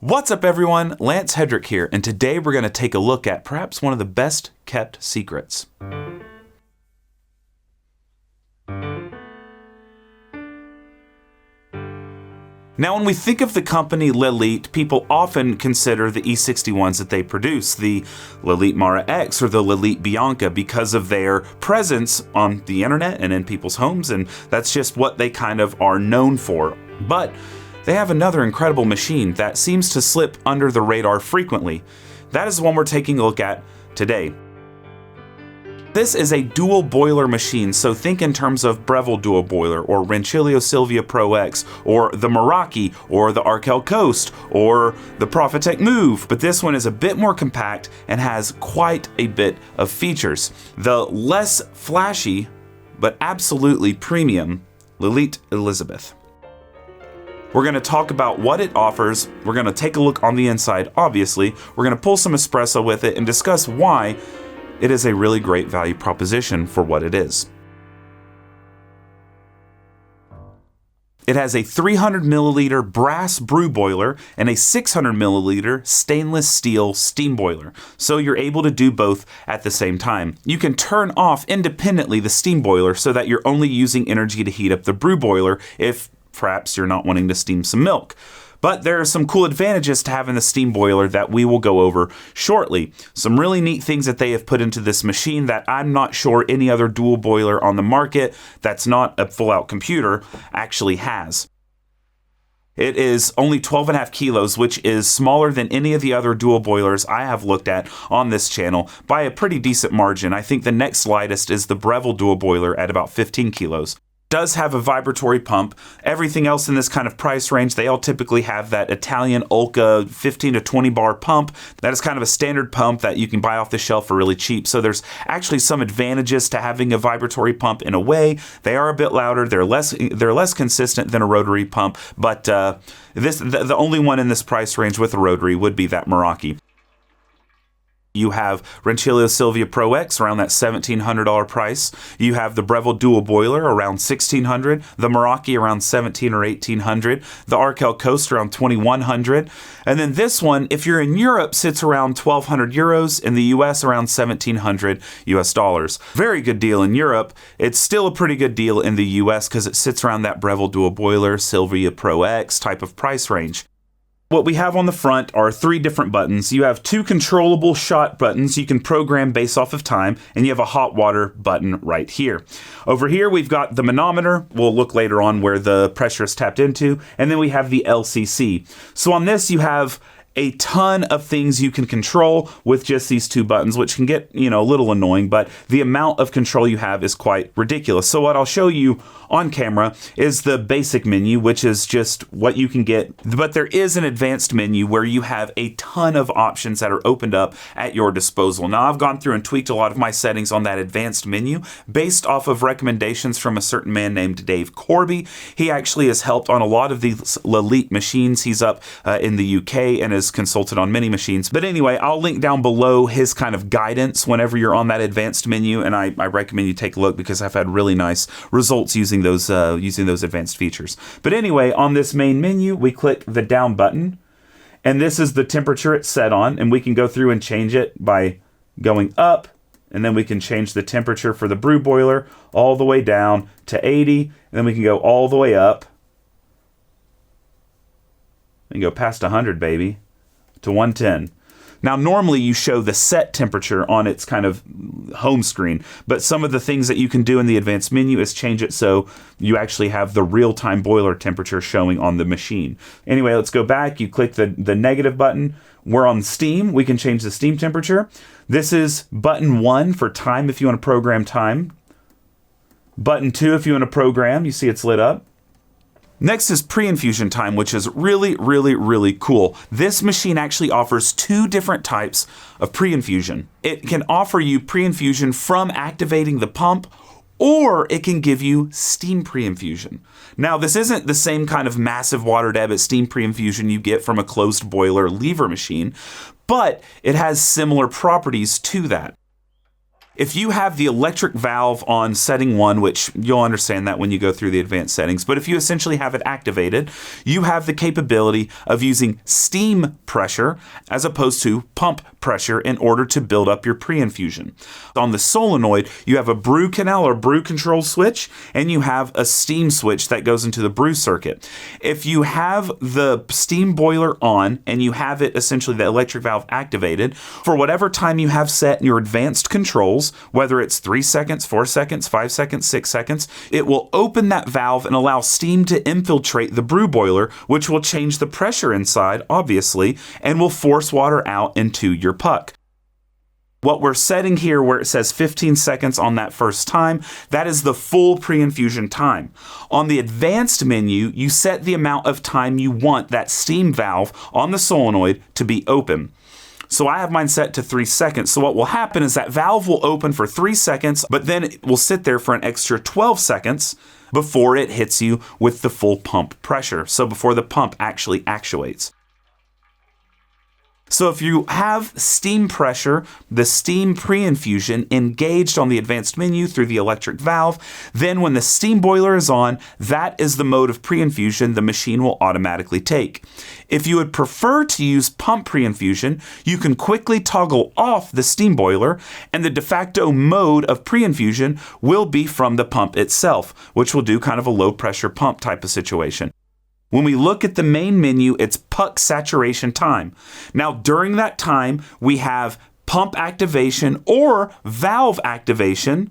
What's up everyone, Lance Hedrick here, and today we're going to take a look at perhaps one of the best kept secrets. Now when we think of the company Lelit, people often consider the E61s that they produce, the Lelit Mara X or the Lelit Bianca, because of their presence on the internet and in people's homes, and that's just what they kind of are known for. But they have another incredible machine that seems to slip under the radar frequently. That is the one we're taking a look at today. This is a dual boiler machine, so think in terms of Breville dual boiler, or Rancilio Silvia Pro X, or the Meraki, or the Arkel Coast, or the Profitec Move, but this one is a bit more compact and has quite a bit of features. The less flashy, but absolutely premium, Lelit Elizabeth. We're going to talk about what it offers, we're going to take a look on the inside, obviously, we're going to pull some espresso with it and discuss why it is a really great value proposition for what it is. It has a 300 milliliter brass brew boiler and a 600 milliliter stainless steel steam boiler, so you're able to do both at the same time. You can turn off independently the steam boiler so that you're only using energy to heat up the brew boiler if perhaps you're not wanting to steam some milk. But there are some cool advantages to having the steam boiler that we will go over shortly. Some really neat things that they have put into this machine that I'm not sure any other dual boiler on the market that's not a full-out computer actually has. It is only 12.5 kilos, which is smaller than any of the other dual boilers I have looked at on this channel by a pretty decent margin. I think the next lightest is the Breville dual boiler at about 15 kilos. Does have a vibratory pump. Everything else in this kind of price range, they all typically have that Italian Olca 15 to 20 bar pump. That is kind of a standard pump that you can buy off the shelf for really cheap. So there's actually some advantages to having a vibratory pump in a way. They are a bit louder. They're less consistent than a rotary pump. But the only one in this price range with a rotary would be that Meraki. You have Rancilio Silvia Pro X around that $1,700 price. You have the Breville Dual Boiler around $1,600. The Meraki around $1,700 or $1,800. The Arkel Coast around $2,100. And then this one, if you're in Europe, sits around 1,200 euros. In the US, around 1,700 US dollars. Very good deal in Europe. It's still a pretty good deal in the US because it sits around that Breville Dual Boiler, Silvia Pro X type of price range. What we have on the front are 3 different buttons. You have 2 controllable shot buttons you can program based off of time, and you have a hot water button right here. Over here we've got the manometer. We'll look later on where the pressure is tapped into, and then we have the LCC. So on this you have a ton of things you can control with just these 2 buttons, which can get, a little annoying, but the amount of control you have is quite ridiculous. So what I'll show you on camera is the basic menu, which is just what you can get, but there is an advanced menu where you have a ton of options that are opened up at your disposal. Now I've gone through and tweaked a lot of my settings on that advanced menu based off of recommendations from a certain man named Dave Corby. He actually has helped on a lot of these Lelit machines. He's up in the UK and has consulted on many machines. But anyway, I'll link down below his kind of guidance whenever you're on that advanced menu, and I recommend you take a look because I've had really nice results using those advanced features. But anyway, on this main menu, we click the down button, and this is the temperature it's set on, and we can go through and change it by going up, and then we can change the temperature for the brew boiler all the way down to 80, and then we can go all the way up and go past 100, baby, to 110. Now, normally you show the set temperature on its kind of home screen, but some of the things that you can do in the advanced menu is change it so you actually have the real-time boiler temperature showing on the machine. Anyway, let's go back. You click the negative button. We're on steam. We can change the steam temperature. This is button 1 for time if you want to program time. Button 2 if you want to program. You see it's lit up. Next is pre-infusion time, which is really, really, really cool. This machine actually offers 2 different types of pre-infusion. It can offer you pre-infusion from activating the pump, or it can give you steam pre-infusion. Now, this isn't the same kind of massive water debit steam pre-infusion you get from a closed boiler lever machine, but it has similar properties to that. If you have the electric valve on setting 1, which you'll understand that when you go through the advanced settings, but if you essentially have it activated, you have the capability of using steam pressure as opposed to pump pressure in order to build up your pre-infusion. On the solenoid, you have a brew canal or brew control switch, and you have a steam switch that goes into the brew circuit. If you have the steam boiler on and you have it essentially the electric valve activated, for whatever time you have set in your advanced controls, whether it's 3 seconds, 4 seconds, 5 seconds, 6 seconds, it will open that valve and allow steam to infiltrate the brew boiler, which will change the pressure inside, obviously, and will force water out into your puck. What we're setting here where it says 15 seconds on that first time, that is the full pre-infusion time. On the advanced menu, you set the amount of time you want that steam valve on the solenoid to be open. So I have mine set to 3 seconds. So what will happen is that valve will open for 3 seconds, but then it will sit there for an extra 12 seconds before it hits you with the full pump pressure. So before the pump actually actuates. So if you have steam pressure, the steam pre-infusion engaged on the advanced menu through the electric valve, then when the steam boiler is on, that is the mode of pre-infusion the machine will automatically take. If you would prefer to use pump pre-infusion, you can quickly toggle off the steam boiler, and the de facto mode of pre-infusion will be from the pump itself, which will do kind of a low pressure pump type of situation. When we look at the main menu, it's puck saturation time. Now, during that time, we have pump activation or valve activation,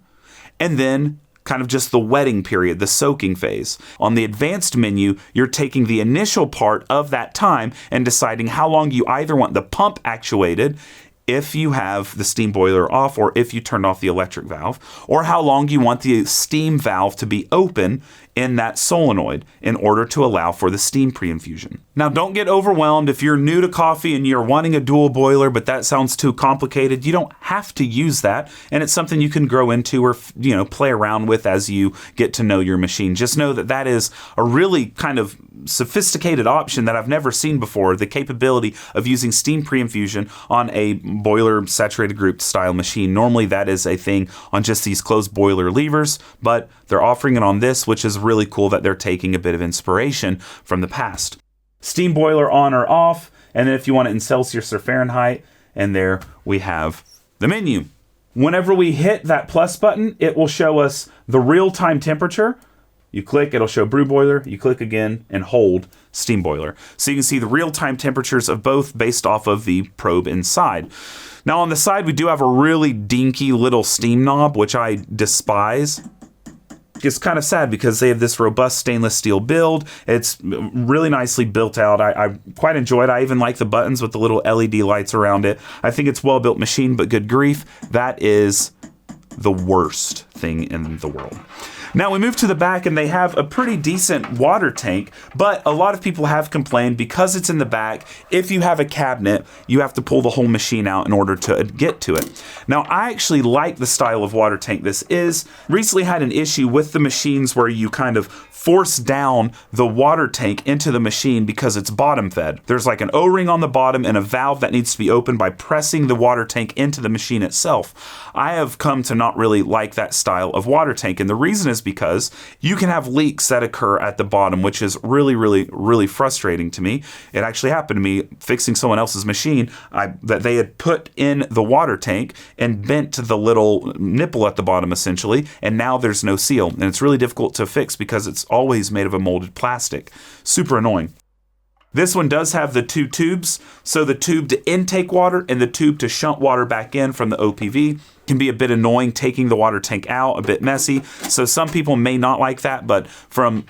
and then kind of just the wetting period, the soaking phase. On the advanced menu, you're taking the initial part of that time and deciding how long you either want the pump actuated, if you have the steam boiler off or if you turned off the electric valve, or how long you want the steam valve to be open in that solenoid in order to allow for the steam pre-infusion. Now, don't get overwhelmed if you're new to coffee and you're wanting a dual boiler, but that sounds too complicated. You don't have to use that, and it's something you can grow into or play around with as you get to know your machine. Just know that that is a really kind of sophisticated option that I've never seen before, the capability of using steam pre-infusion on a boiler saturated group style machine. Normally that is a thing on just these closed boiler levers, but they're offering it on this, which is really cool that they're taking a bit of inspiration from the past. Steam boiler on or off, and then if you want it in Celsius or Fahrenheit, and there we have the menu. Whenever we hit that plus button, it will show us the real-time temperature. You click, it'll show brew boiler. You click again and hold steam boiler. So you can see the real-time temperatures of both based off of the probe inside. Now on the side, we do have a really dinky little steam knob, which I despise. It's kind of sad because they have this robust stainless steel build. It's really nicely built out. I quite enjoy it. I even like the buttons with the little LED lights around it. I think it's a well-built machine, but good grief, that is the worst thing in the world. Now we move to the back and they have a pretty decent water tank, but a lot of people have complained because it's in the back, if you have a cabinet, you have to pull the whole machine out in order to get to it. Now I actually like the style of water tank this is. Recently had an issue with the machines where you kind of force down the water tank into the machine because it's bottom fed. There's like an O-ring on the bottom and a valve that needs to be opened by pressing the water tank into the machine itself. I have come to not really like that style of water tank, and the reason is because you can have leaks that occur at the bottom, which is really, really, really frustrating to me. It actually happened to me fixing someone else's machine that they had put in the water tank and bent the little nipple at the bottom essentially, and now there's no seal, and it's really difficult to fix because it's always made of a molded plastic. Super annoying. This one does have the two tubes, so the tube to intake water and the tube to shunt water back in from the OPV. Can be a bit annoying taking the water tank out, a bit messy, so some people may not like that, but from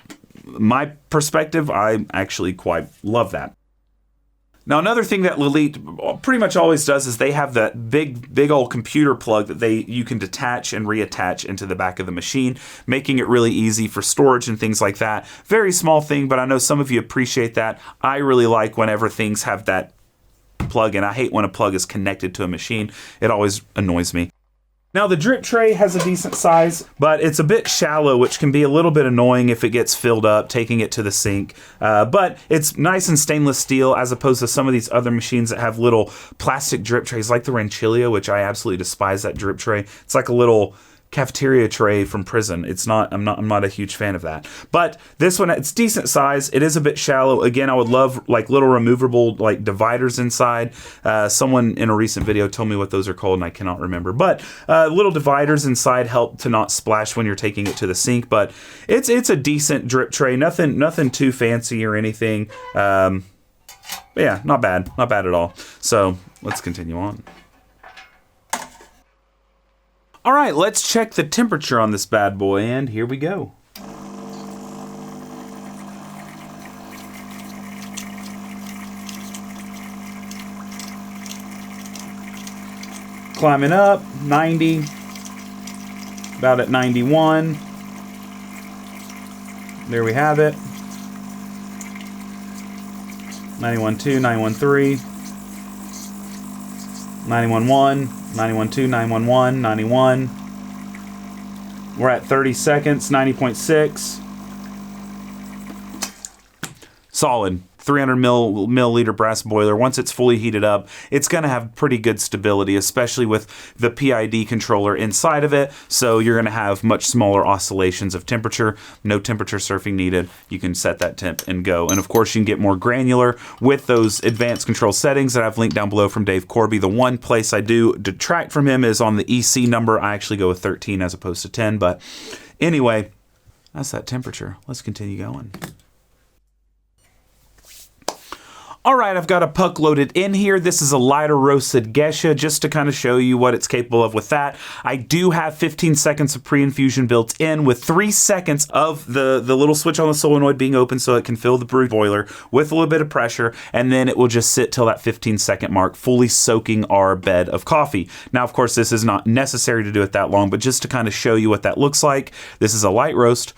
my perspective, I actually quite love that. Now, another thing that Lelit pretty much always does is they have that big old computer plug that you can detach and reattach into the back of the machine, making it really easy for storage and things like that. Very small thing, but I know some of you appreciate that. I really like whenever things have that plug in. I hate when a plug is connected to a machine. It always annoys me. Now the drip tray has a decent size, but it's a bit shallow, which can be a little bit annoying if it gets filled up, taking it to the sink. But it's nice and stainless steel as opposed to some of these other machines that have little plastic drip trays like the Ranchilio, which I absolutely despise that drip tray. It's like a little cafeteria tray from prison. I'm not a huge fan of that. But this one, it's decent size. It is a bit shallow. Again, I would love like little removable like dividers inside. Someone in a recent video told me what those are called and I cannot remember. But little dividers inside help to not splash when you're taking it to the sink. But it's a decent drip tray. Nothing too fancy or anything. Yeah, not bad. Not bad at all. So let's continue on. All right, let's check the temperature on this bad boy, and here we go. Climbing up, 90, about at 91. There we have it. 91.2, 91.3, 91.1. 91.2, 911, 91. We're at 30 seconds, 90.6. Solid. 300 milliliter brass boiler. Once it's fully heated up, it's going to have pretty good stability, especially with the PID controller inside of it. So you're going to have much smaller oscillations of temperature. No temperature surfing needed. You can set that temp and go. And of course, you can get more granular with those advanced control settings that I've linked down below from Dave Corby. The one place I do detract from him is on the EC number. I actually go with 13 as opposed to 10. But anyway, that's that temperature. Let's continue going. All right, I've got a puck loaded in here. This is a lighter roasted geisha, just to kind of show you what it's capable of with that. I do have 15 seconds of pre-infusion built in with 3 seconds of the little switch on the solenoid being open so it can fill the brew boiler with a little bit of pressure, and then it will just sit till that 15-second mark, fully soaking our bed of coffee. Now, of course, this is not necessary to do it that long, but just to kind of show you what that looks like, this is a light roast.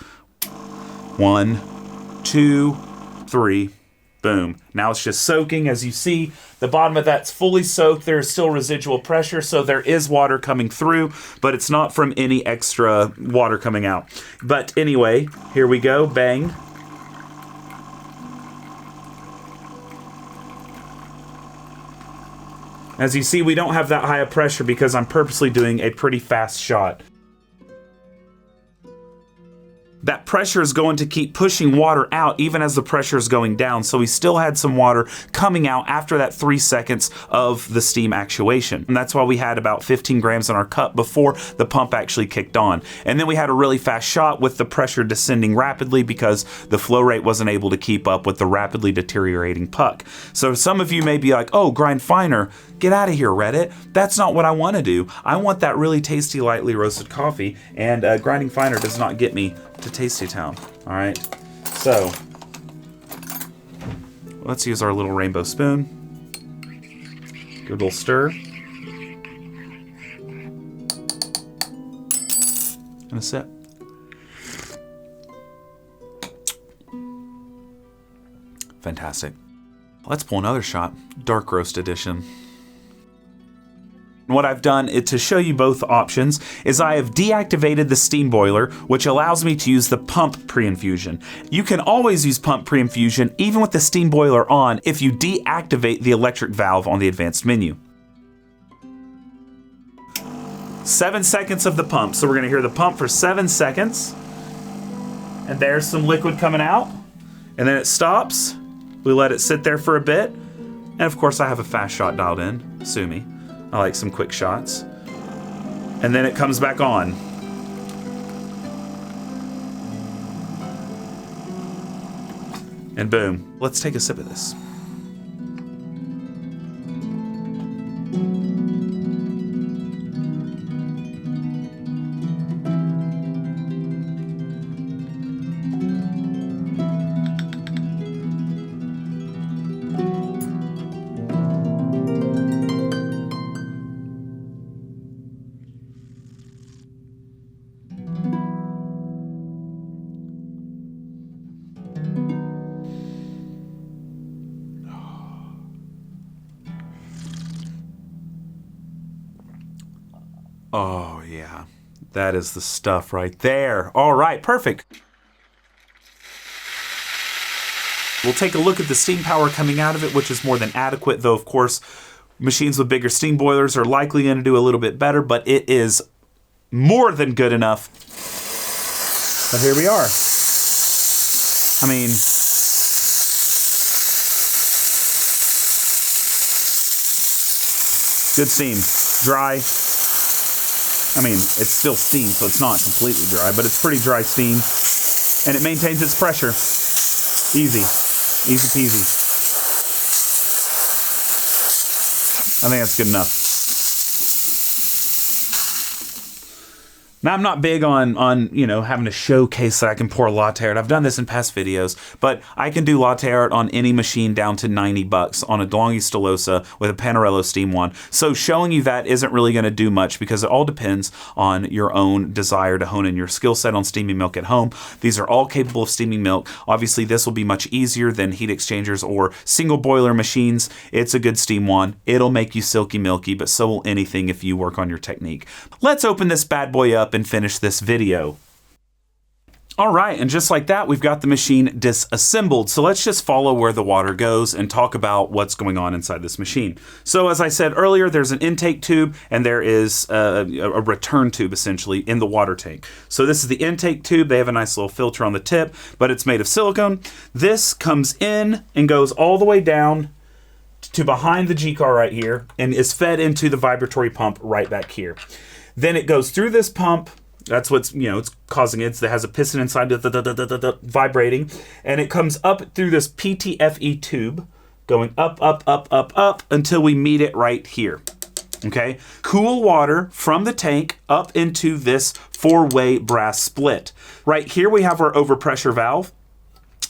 1, 2, 3. Boom. Now it's just soaking. As you see, the bottom of that's fully soaked. There's still residual pressure, so there is water coming through, but it's not from any extra water coming out. But anyway, here we go. Bang. As you see, we don't have that high of pressure because I'm purposely doing a pretty fast shot. That pressure is going to keep pushing water out even as the pressure is going down. So we still had some water coming out after that 3 seconds of the steam actuation. And that's why we had about 15 grams in our cup before the pump actually kicked on. And then we had a really fast shot with the pressure descending rapidly because the flow rate wasn't able to keep up with the rapidly deteriorating puck. So some of you may be like, oh, grind finer. Get out of here, Reddit. That's not what I want to do. I want that really tasty, lightly roasted coffee, and grinding finer does not get me to Tasty Town. All right, so let's use our little rainbow spoon. Give it a little stir. And a sip. Fantastic. Let's pull another shot. Dark roast edition. What I've done to show you both options is I have deactivated the steam boiler, which allows me to use the pump pre-infusion. You can always use pump pre-infusion even with the steam boiler on if you deactivate the electric valve on the advanced menu. 7 seconds of the pump. So we're going to hear the pump for 7 seconds. And there's some liquid coming out. And then it stops. We let it sit there for a bit. And of course I have a fast shot dialed in. Sue me. I like some quick shots. And then it comes back on. And boom. Let's take a sip of this. Oh, yeah. That is the stuff right there. All right, perfect. We'll take a look at the steam power coming out of it, which is more than adequate, though, of course, machines with bigger steam boilers are likely going to do a little bit better, but it is more than good enough. But here we are. I mean, good steam. Dry. I mean, it's still steam, so it's not completely dry, but it's pretty dry steam. And it maintains its pressure. Easy. Easy peasy. I think that's good enough. Now, I'm not big on having to showcase that I can pour latte art. I've done this in past videos, but I can do latte art on any machine down to $90 on a DeLonghi Stellosa with a Panarello Steam Wand. So showing you that isn't really going to do much because it all depends on your own desire to hone in your skill set on steaming milk at home. These are all capable of steaming milk. Obviously, this will be much easier than heat exchangers or single boiler machines. It's a good steam wand. It'll make you silky milky, but so will anything if you work on your technique. Let's open this bad boy up and finish this video. All right, and just like that, we've got the machine disassembled. So let's just follow where the water goes and talk about what's going on inside this machine. So as I said earlier, there's an intake tube and there is a return tube essentially in the water tank. So this is the intake tube. They have a nice little filter on the tip, but it's made of silicone. This comes in and goes all the way down to behind the G-car right here and is fed into the vibratory pump right back here. Then it goes through this pump. That's what's, it's causing it. It has a piston inside vibrating. And it comes up through this PTFE tube, going up, up, up, up, up, until we meet it right here. Okay? Cool water from the tank up into this 4-way brass split. Right here we have our overpressure valve.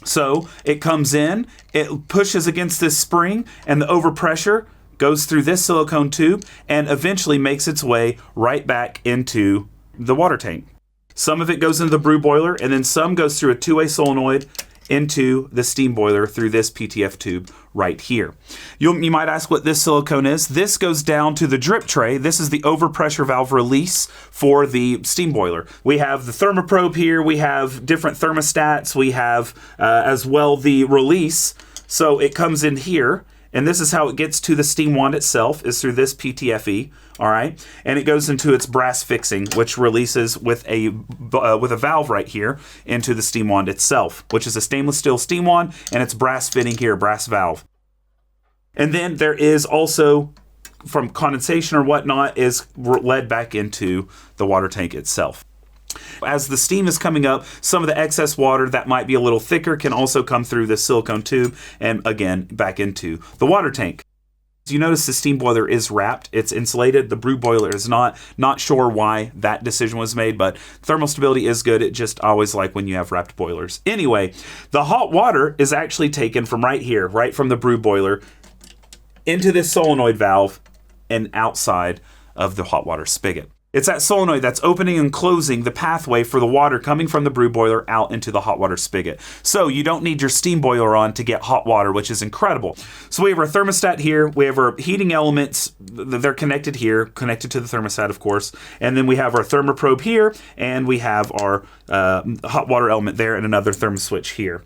So it comes in, it pushes against this spring, and the overpressure goes through this silicone tube and eventually makes its way right back into the water tank. Some of it goes into the brew boiler, and then some goes through a 2-way solenoid into the steam boiler through this PTF tube right here. You might ask what this silicone is. This goes down to the drip tray. This is the overpressure valve release for the steam boiler. We have the thermoprobe here. We have different thermostats. We have as well the release. So it comes in here. And this is how it gets to the steam wand itself, is through this PTFE, all right? And it goes into its brass fixing, which releases with a valve right here into the steam wand itself, which is a stainless steel steam wand, and it's brass fitting here, brass valve. And then there is also, from condensation or whatnot, is led back into the water tank itself. As the steam is coming up, some of the excess water that might be a little thicker can also come through this silicone tube and again back into the water tank. You notice the steam boiler is wrapped, it's insulated, the brew boiler is not. Not sure why that decision was made, but thermal stability is good. It just always like when you have wrapped boilers. Anyway, the hot water is actually taken from right here, right from the brew boiler, into this solenoid valve and outside of the hot water spigot. It's that solenoid that's opening and closing the pathway for the water coming from the brew boiler out into the hot water spigot. So you don't need your steam boiler on to get hot water, which is incredible. So we have our thermostat here. We have our heating elements. They're connected here, connected to the thermostat, of course. And then we have our thermoprobe here, and we have our hot water element there and another thermoswitch here.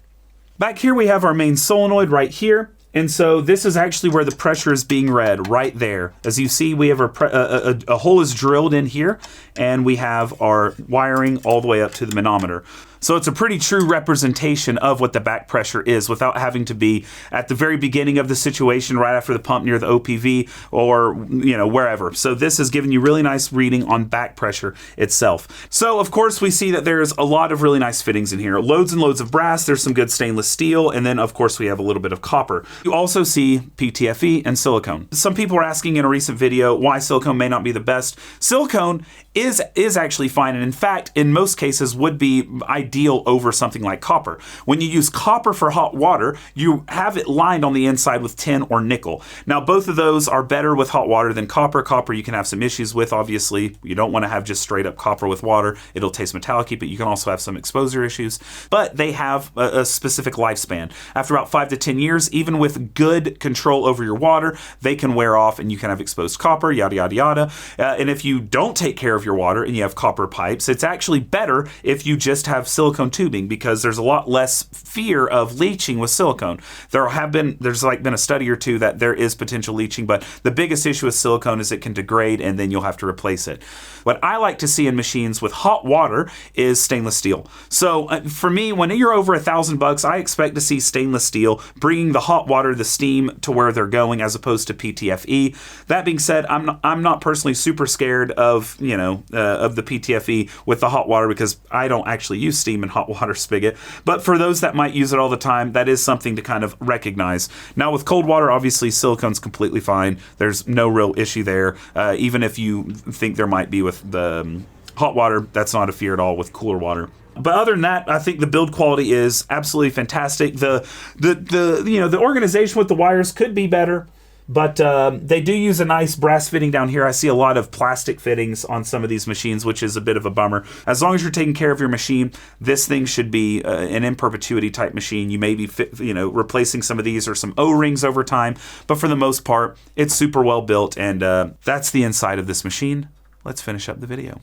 Back here we have our main solenoid right here. And so this is actually where the pressure is being read, right there. As you see, we have a hole is drilled in here, and we have our wiring all the way up to the manometer. So it's a pretty true representation of what the back pressure is without having to be at the very beginning of the situation, right after the pump near the OPV or, wherever. So this is giving you really nice reading on back pressure itself. So of course we see that there's a lot of really nice fittings in here. Loads and loads of brass, there's some good stainless steel, and then of course we have a little bit of copper. You also see PTFE and silicone. Some people are asking in a recent video why silicone may not be the best. Silicone is actually fine, and in fact, in most cases would be ideal ideal over something like copper. When you use copper for hot water, you have it lined on the inside with tin or nickel. Now, both of those are better with hot water than copper. Copper you can have some issues with, obviously. You don't want to have just straight up copper with water. It'll taste metallic-y, but you can also have some exposure issues. But they have a specific lifespan. After about 5 to 10 years, even with good control over your water, they can wear off and you can have exposed copper, yada, yada, yada. And if you don't take care of your water and you have copper pipes, it's actually better if you just have silicone tubing, because there's a lot less fear of leaching with silicone. There's been a study or two that there is potential leaching, but the biggest issue with silicone is it can degrade and then you'll have to replace it. What I like to see in machines with hot water is stainless steel. So for me, when you're over $1,000, I expect to see stainless steel bringing the hot water, the steam to where they're going, as opposed to PTFE. That being said, I'm not personally super scared of the PTFE with the hot water, because I don't actually use steam and hot water spigot. But for those that might use it all the time, that is something to kind of recognize. Now with cold water, obviously silicone's completely fine. There's no real issue there. Even if you think there might be with the hot water, that's not a fear at all with cooler water. But other than that, I think the build quality is absolutely fantastic. The organization with the wires could be better, but they do use a nice brass fitting down here. I see a lot of plastic fittings on some of these machines, which is a bit of a bummer. As long as you're taking care of your machine, this thing should be an in perpetuity type machine. You may be replacing some of these or some O-rings over time, but for the most part, it's super well built, and that's the inside of this machine. Let's finish up the video.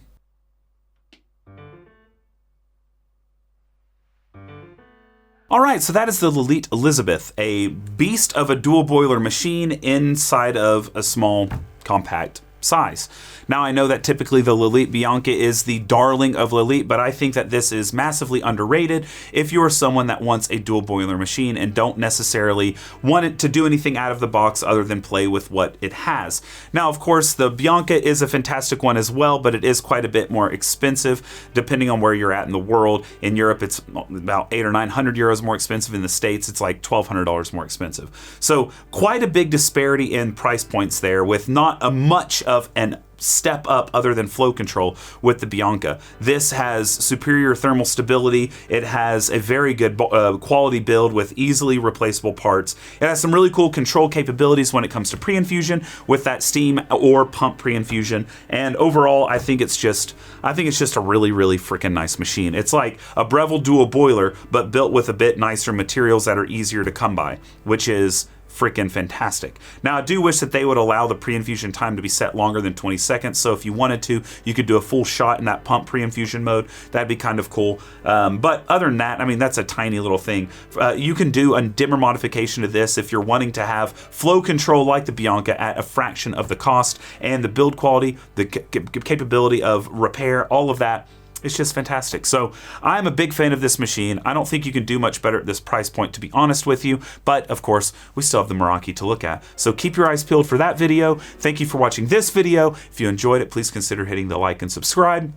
All right, so that is the Lelit Elizabeth, a beast of a dual boiler machine inside of a small, compact size. Now, I know that typically the Lelit Bianca is the darling of Lelit, but I think that this is massively underrated if you're someone that wants a dual boiler machine and don't necessarily want it to do anything out of the box other than play with what it has. Now, of course, the Bianca is a fantastic one as well, but it is quite a bit more expensive depending on where you're at in the world. In Europe, it's about 800 or 900 euros more expensive. In the States, it's like $1,200 more expensive. So quite a big disparity in price points there, with not a much of an step up other than flow control with the Bianca. This has superior thermal stability. It has a very good quality build with easily replaceable parts. It has some really cool control capabilities when it comes to pre-infusion with that steam or pump pre-infusion. And overall, I think it's just a really, really freaking nice machine. It's like a Breville dual boiler, but built with a bit nicer materials that are easier to come by, which is freaking fantastic. Now, I do wish that they would allow the pre-infusion time to be set longer than 20 seconds. So if you wanted to, you could do a full shot in that pump pre-infusion mode. That'd be kind of cool. But other than that, I mean, that's a tiny little thing. You can do a dimmer modification to this if you're wanting to have flow control like the Bianca at a fraction of the cost, and the build quality, the capability of repair, all of that. It's just fantastic. So I'm a big fan of this machine. I don't think you can do much better at this price point, to be honest with you. But of course, we still have the Meraki to look at. So keep your eyes peeled for that video. Thank you for watching this video. If you enjoyed it, please consider hitting the like and subscribe.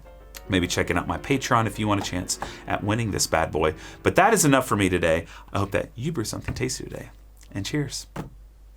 Maybe checking out my Patreon if you want a chance at winning this bad boy. But that is enough for me today. I hope that you brew something tasty today. And cheers.